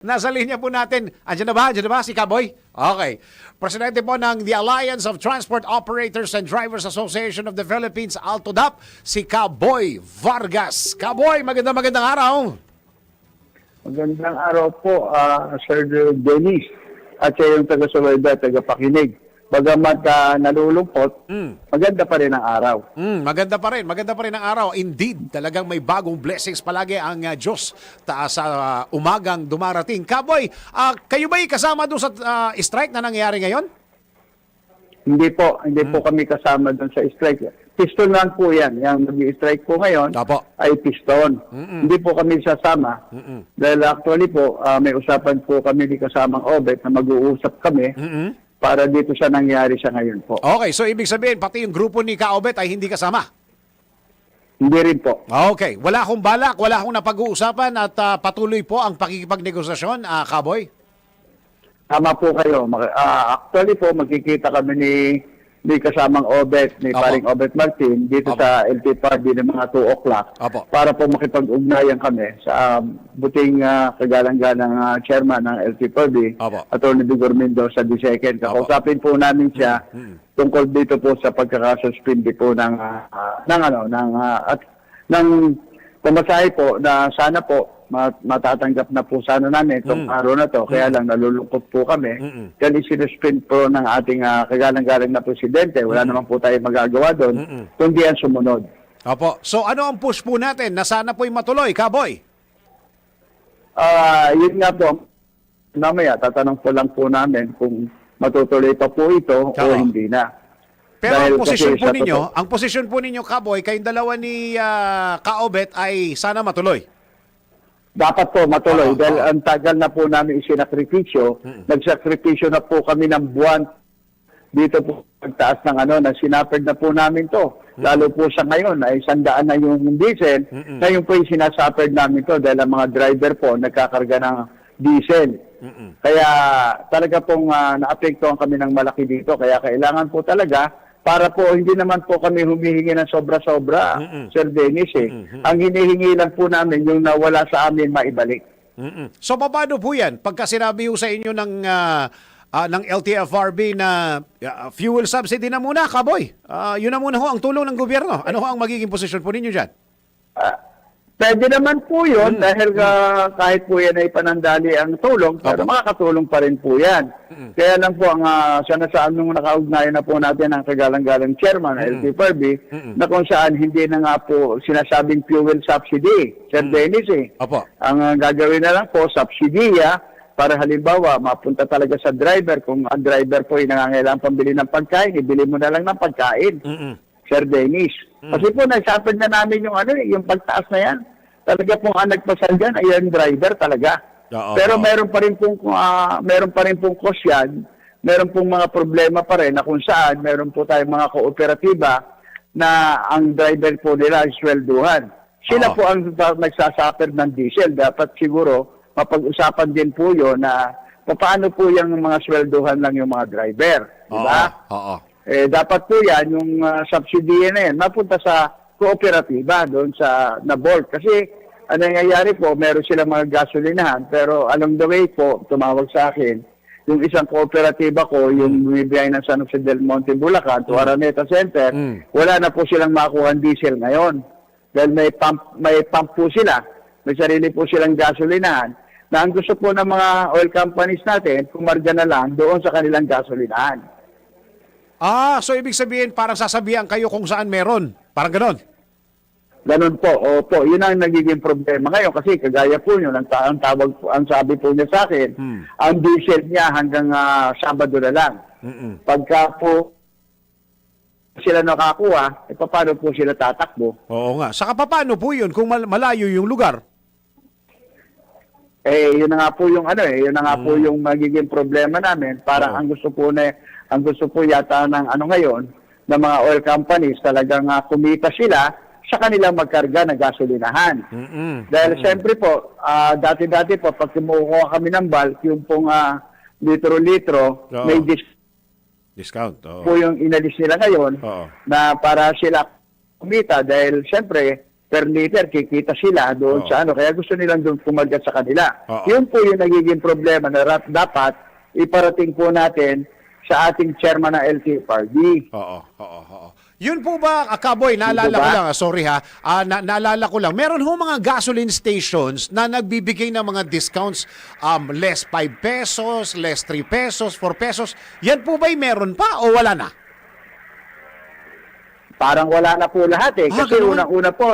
Nasa linya po natin, andyan na ba? Andyan na ba si Kaboy? Okay. Presidente po ng The Alliance of Transport Operators and Drivers Association of the Philippines, ALTODAP, si Kaboy Vargas. Kaboy, magandang araw. Magandang araw po, Sir Dennis, at siya yung taga-suwelda, taga-pakinig. Bagamat nalulungkot, maganda pa rin ang araw. Maganda pa rin ang araw. Indeed, talagang may bagong blessings palagi ang Diyos sa umagang dumarating. Kaboy, kayo ba'y kasama doon sa strike na nangyayari ngayon? Hindi po kami kasama doon sa strike. Piston lang po yan. Yung nag-strike po ngayon ay piston. Hindi po kami sasama. Dahil actually po, may usapan po kami ni kasamang OBET na mag-uusap kami para dito sa nangyari sa ngayon po. Okay, so ibig sabihin, pati yung grupo ni Ka-OBET ay hindi kasama? Hindi rin po. Okay, wala akong balak, wala akong napag-uusapan at patuloy po ang pakikipagnegosasyon, Kaboy? Tama po kayo. Actually po, magkikita kami ni kasamang OBET, ni paring OBET Martin, dito sa LTFRB ng mga 2 o'clock para po makipag-ugnayan kami sa buting kagalang-galang chairman ng LTFRB, Atty. Vigor Mendoza II. Kakausapin po namin siya tungkol dito po sa pagkakasuspindi po ng pamasahe po na sana po matatanggap na po sana namin itong araw na to. Kaya lang nalulungkot po kami. Dahil isinuspend po ng ating kagalang-galang na presidente. Wala naman po tayo magagawa doon. Kundi ang sumunod. Opo. So ano ang push po natin na sana po'y matuloy, Kaboy? Yun nga po. Mamaya, tatanong po lang po namin kung matutuloy pa po ito o hindi na. Pero ang posisyon po ninyo, Kaboy, kayong dalawa ni Ka-OBET ay sana matuloy. Dapat po matuloy dahil ang tagal na po namin isinakripisyo. Nagsakripisyo na po kami ng buwan dito po pagtaas ng na sinaperd na po namin to. Lalo po sa ngayon ay 100 na yung diesel. Ngayon po yung sinasaperd namin to dahil ang mga driver po nagkakarga ng diesel. Kaya talaga pong naapektuhan kami ng malaki dito. Kaya kailangan po talaga para po hindi naman po kami humihingi ng sobra-sobra, Sir Dennis. Ang hinihingi lang po namin yung nawala sa amin maibalik. So paano po yan? Pagka sinabi sa inyo ng LTFRB na fuel subsidy na muna, Kaboy, yun na muna ho ang tulong ng gobyerno. Ano ho ang magiging posisyon po ninyo dyan? Pwede naman po yun dahil kahit po yan ay panandali ang tulong, pero makakatulong pa rin po yan. Kaya lang po, saan nung nakaugnayan na po natin ang kagalang-galang chairman ng LTFRB na kung saan hindi na nga po sinasabing fuel subsidy, Sir Dennis. Ang gagawin na lang po, subsidiya, para halimbawa, mapunta talaga sa driver. Kung ang driver po ay nangangailangan pambili ng pagkain, ibili mo na lang ng pagkain. Sir Dennis. Kasi po, nagsapad na namin yung pagtaas na yan. Talaga pong ang nagpasal dyan ay yung driver talaga. Pero meron pa rin pong cost yan. Meron pong mga problema pa rin na kung saan meron po tayong mga kooperatiba na ang driver po nila ay swelduhan. Sila po ang nagsasuffer ng diesel. Dapat siguro mapag-usapan din po yun na paano po yung mga swelduhan lang yung mga driver. Diba? Dapat po yan, yung subsidy na yan, mapunta sa kooperatiba doon sa NABORD. Kasi ang nangyayari po, meron silang mga gasolinahan, pero along the way po, tumawag sa akin, yung isang kooperatiba ko, yung bumibiyay ng San Jose del Monte, Bulacan, to Araneta Center, wala na po silang makuha diesel ngayon. Dahil may pump po sila, may sarili po silang gasolinahan, na ang gusto po ng mga oil companies natin, kumarga na lang doon sa kanilang gasolinahan. So ibig sabihin parang sasabihan kayo kung saan meron. Parang ganon. Ganon po. Opo, yun ang nagiging problema ngayon kasi kagaya po yun, ang sabi po niya sa akin, ang diesel niya hanggang Sabado na lang. Pagka po sila nakakuha, paano po sila tatakbo? Oo nga. Saka paano po yun kung malayo yung lugar? Yun na nga po yung yun na nga po yung magiging problema namin. Parang ang gusto po yata ng ngayon ng mga oil companies talagang kumita sila sa kanilang magkarga ng gasolinahan. Dahil siyempre po, dati-dati po pag kumukuha kami ng bulk, yung pong litro-litro, may discount po yung inalis nila ngayon na para sila kumita dahil siyempre per liter, kikita sila doon Oo. sa ano. Kaya gusto nilang doon kumagat sa kanila. Oo. Yun po yung nagiging problema na dapat iparating po natin sa ating chairman ng LTFRB. Oo. Yun po ba, Kaboy, naalala Dito ba? ko lang, sorry ha, naalala ko lang, meron ho mga gasoline stations na nagbibigay ng mga discounts, less 5 pesos, less 3 pesos, 4 pesos. Yan po ba'y meron pa o wala na? Parang wala na po lahat eh. Kasi ganun? unang-una po,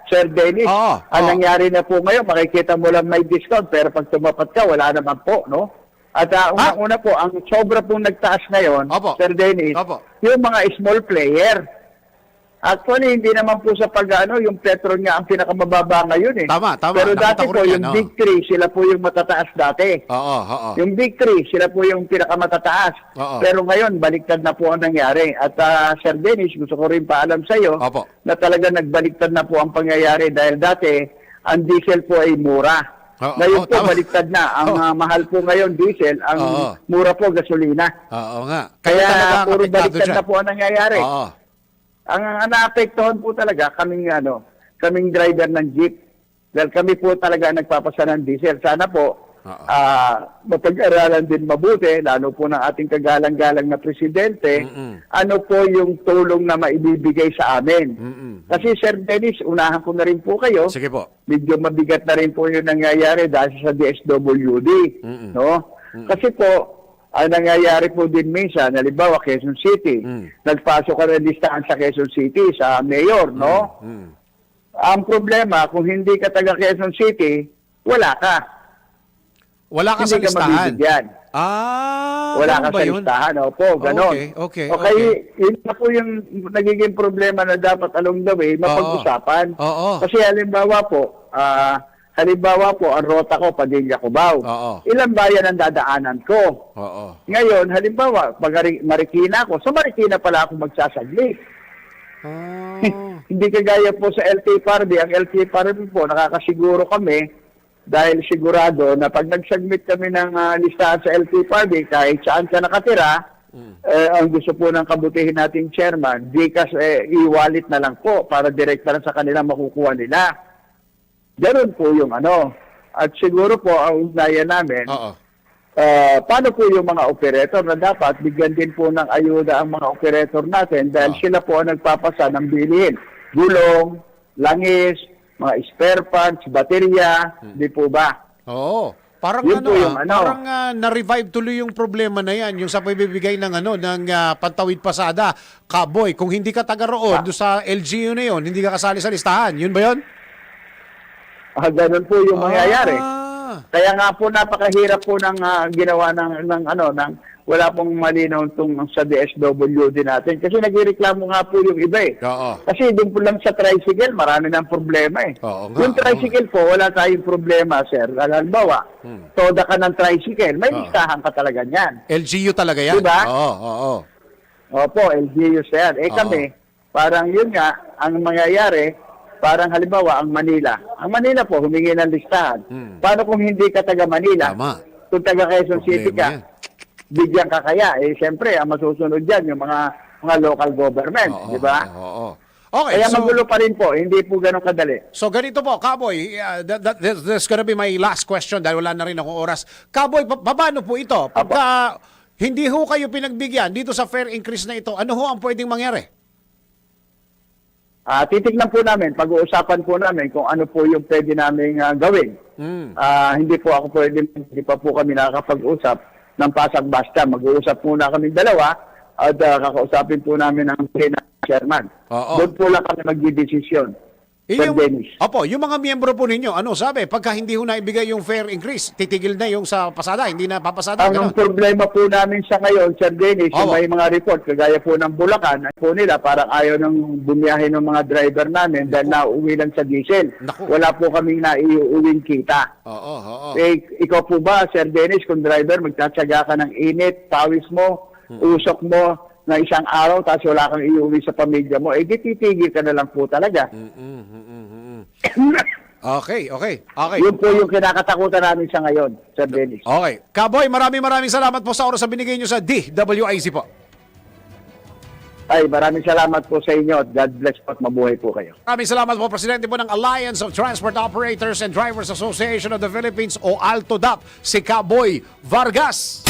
Sir Dennis, Oo, ang oo. nangyari na po ngayon, makikita mo lang may discount, pero pag tumapat ka, wala naman po, no? At unang-una po, ang sobra pong nagtaas ngayon, Opo. Sir Dennis, Opo. yung mga small player. Actually, hindi naman po sa yung Petron nga ang pinakamababa ngayon eh. Tama. Pero Nakita dati ko po, rin yung yan, oo. Big Three, sila po yung matataas dati. Oo. Yung Big Three, sila po yung pinakamatataas. Oo. Pero ngayon, baliktad na po ang nangyari. At Sir Dennis, gusto ko rin paalam sa iyo Opo. na talaga nagbaliktad na po ang pangyayari dahil dati, ang diesel po ay mura. Oo, Ngayon po, tama. baliktad na. Ang Oo. mahal po ngayon, diesel. Ang Oo. mura po, gasolina. Oo nga. Kaya talaga ang puro apektado baliktad dyan. na po ang nangyayari. Oo. Ang naapektuhan po talaga kaming driver ng jeep. Dahil kami po talaga nagpapasa ng diesel. Sana po Oo. mapag-aralan din mabuti, lalo po ng ating kagalang-galang na presidente, ano po yung tulong na maibibigay sa amin. Kasi Sir Dennis, unahan ko na rin po kayo. Sige po. Medyo mabigat na rin po yung nangyayari dahil sa DSWD. No? Kasi po, ang nangyayari po din minsan, halimbawa Quezon City, nagpasok ka ng listahan sa Quezon City, sa mayor, no? Ang problema, kung hindi ka taga Quezon City, wala ka. Wala ka sa Hindi ka listahan. mabibigyan. Ganun Wala ka ba sa yun? listahan. Opo, ganon. Okay. Yun na po yung nagiging problema na dapat along the way, mapag-usapan. Oo. Kasi halimbawa po, ang rota ko, Padilla-Cubao. Oo. Ilang bayan ang dadaanan ko? Oo. Ngayon, halimbawa, pag Marikina ako, sa Marikina pala ako magsasaglit. Hindi kagaya po sa LTFRB. Ang LTFRB po, nakakasiguro kami dahil sigurado na pag nag-submit kami ng listahan sa LTFRB, kahit saan ka nakatira, ang gusto po ng kabutihin nating chairman, Gcash i-wallet na lang po para direkta na sa kanila makukuha nila. Ganun po yung ano. At siguro po, ang ugnayan namin, Oo. paano po yung mga operator na dapat bigyan din po ng ayuda ang mga operator natin dahil sila po ang nagpapasa ng bilihin. Gulong, langis, mga spare parts, baterya, di po ba? Oo. Parang Yun po yung parang na-revive tuloy yung problema na yan, yung sa pagbibigay ng ng pantawid pasada. Kaboy, kung hindi ka taga roon, doon sa LGU na yun, hindi ka kasali sa listahan. Yun ba yun? Ganun po yung mangyayari. Kaya nga po napakahirap po ng ginawa ng wala pong malinaw tong sa DSWD natin kasi nagrereklamo nga po yung iba eh. Oo. Kasi doon po lang sa tricycle, marami ng problema eh. Oo nga, Yung tricycle po, wala tayong problema, sir. Halimbawa, toda ka ng tricycle, may listahan ka talaga niyan. LGU talaga yan? Diba? Oo. Opo, LGU, sir. Kami, parang yun nga, ang mangyayari, parang halimbawa, ang Manila. Ang Manila po, humingi ng listahan. Paano kung hindi ka taga Manila? Tama. Kung taga Quezon City Problema ka, yan. bigyan ka kaya. Siyempre, ang masusunod dyan, yung mga local government. Oo, Di ba? Oo. Okay, Kaya so, magulo pa rin po. Hindi po ganun kadali. so ganito po, Kaboy, this gonna be my last question dahil wala na rin akong oras. Kaboy, paano po ito? Pagka hindi ho kayo pinagbigyan dito sa fare increase na ito, ano ho ang pwedeng mangyari? Titignan po namin, pag-uusapan po namin kung ano po yung pwede namin gawin. Hindi pa po kami nakakapag-usap ng pasag-basta. Mag-uusap muna kami dalawa at kakausapin po namin ang chairman. Oo. Doon po lang kami magdidesisyon. Sir Dennis. Opo, yung mga miyembro po ninyo, ano sabi? Pagka hindi ho naibigay yung fare increase, titigil na yung sa pasada, hindi na papasada. Ang Ganun. problema po namin sa ngayon, Sir Dennis, yung Oo. may mga report, kagaya po ng Bulacan, po nila, parang ayaw nang bumiyahe ng mga driver namin dahil nauwi lang sa diesel. Naku. Wala po kaming naiuwing kita. Oo. Ikaw po ba, Sir Dennis, kung driver, magtsatsaga ka ng init, pawis mo, usok mo na isang araw, tapos wala kang iuwi sa pamilya mo, di titigil ka na lang po talaga. Okay. Yun po yung kinakatakutan namin sa ngayon, Sir Dennis. Okay. Kaboy, maraming salamat po sa oras na binigay nyo sa DWIZ po. Ay, maraming salamat po sa inyo at God bless po at mabuhay po kayo. Maraming salamat po, Presidente po ng Alliance of Transport Operators and Drivers Association of the Philippines o ALTODAP, si Kaboy Vargas.